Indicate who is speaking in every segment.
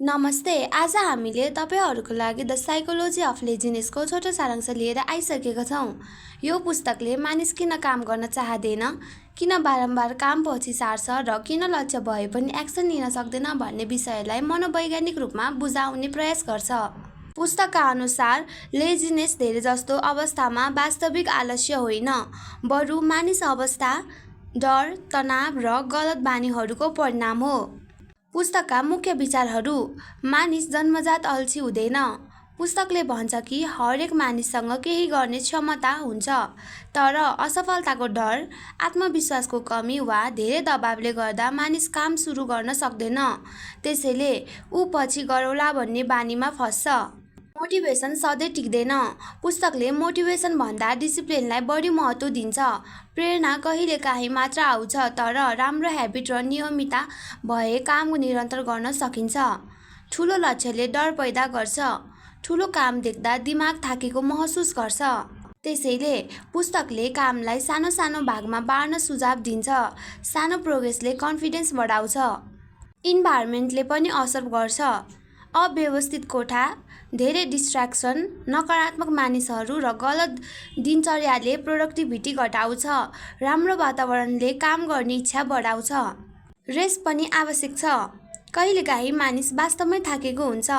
Speaker 1: नमस्ते। आज हामीले तपाईँहरूको लागि द साइकोलोजी अफ लेजिनेसको छोटो सारांश लिएर आइसकेका छौँ। यो पुस्तकले मानिस किन काम गर्न चाहँदैन, किन बारम्बार काम पछि सार्छ र किन लक्ष्य भए पनि एक्सन लिन सक्दैन भन्ने विषयलाई मनोवैज्ञानिक रूपमा बुझाउने प्रयास गर्छ। पुस्तकका अनुसार लेजिनेस धेरै जस्तो अवस्थामा वास्तविक आलस्य होइन, बरु मानिस अवस्था, डर, तनाव र गलत बानीहरूको परिणाम हो। पुस्तकका मुख्य विचारहरू। मानिस जन्मजात अल्छी हुँदैन। पुस्तकले भन्छ कि हरेक मानिससँग केही गर्ने क्षमता हुन्छ, तर असफलताको डर, आत्मविश्वासको कमी वा धेरै दबावले गर्दा मानिस काम सुरु गर्न सक्दैन। त्यसैले ऊ पछि गरौला भन्ने बानीमा फस्छ। मोटिभेसन सधैँ टिक्दैन। पुस्तकले मोटिभेसन भन्दा डिसिप्लिनलाई बढी महत्त्व दिन्छ। प्रेरणा कहिलेकाहीँ मात्र आउँछ, तर राम्रो ह्याबिट र नियमितता भए काम निरन्तर गर्न सकिन्छ। ठुलो लक्ष्यले डर पैदा गर्छ। ठुलो काम देख्दा दिमाग थाकेको महसुस गर्छ। त्यसैले पुस्तकले कामलाई सानो सानो भागमा बाँड्न सुझाव दिन्छ। सानो प्रोग्रेसले कन्फिडेन्स बढाउँछ। इन्भाइरोमेन्टले पनि असर गर्छ। अव्यवस्थित कोठा, धेरै डिस्ट्र्याक्सन, नकारात्मक मानिसहरू र गलत दिनचर्याले प्रोडक्टिभिटी घटाउँछ। राम्रो वातावरणले काम गर्ने इच्छा बढाउँछ। रेस्ट पनि आवश्यक छ। कहिलेकाहीँ मानिस वास्तवमै थाकेको हुन्छ।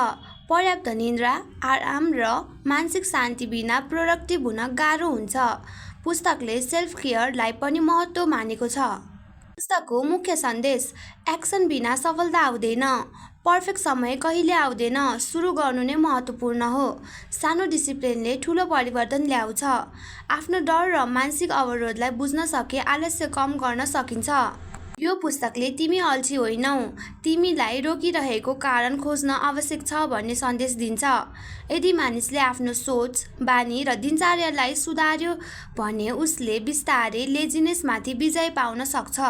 Speaker 1: पर्याप्त निद्रा, आराम र मानसिक शान्ति बिना प्रोडक्टिभ हुन गाह्रो हुन्छ। पुस्तकले सेल्फ केयरलाई पनि महत्त्व मानेको छ। पुस्तकको मुख्य सन्देश। एक्सन बिना सफलता आउँदैन। पर्फेक्ट समय कहिले आउँदैन। सुरु गर्नु नै महत्त्वपूर्ण हो। सानो डिसिप्लिनले ठुलो परिवर्तन ल्याउँछ। आफ्नो डर र मानसिक अवरोधलाई बुझ्न सके आलस्य कम गर्न सकिन्छ। यो पुस्तकले तिमी अल्छी होइनौ, तिमीलाई रोकिरहेको कारण खोज्न आवश्यक छ भन्ने सन्देश दिन्छ। यदि मानिसले आफ्नो सोच, बानी र दिनचर्यालाई सुधार्यो भने उसले बिस्तारै लेजिनेसमाथि विजय पाउन सक्छ।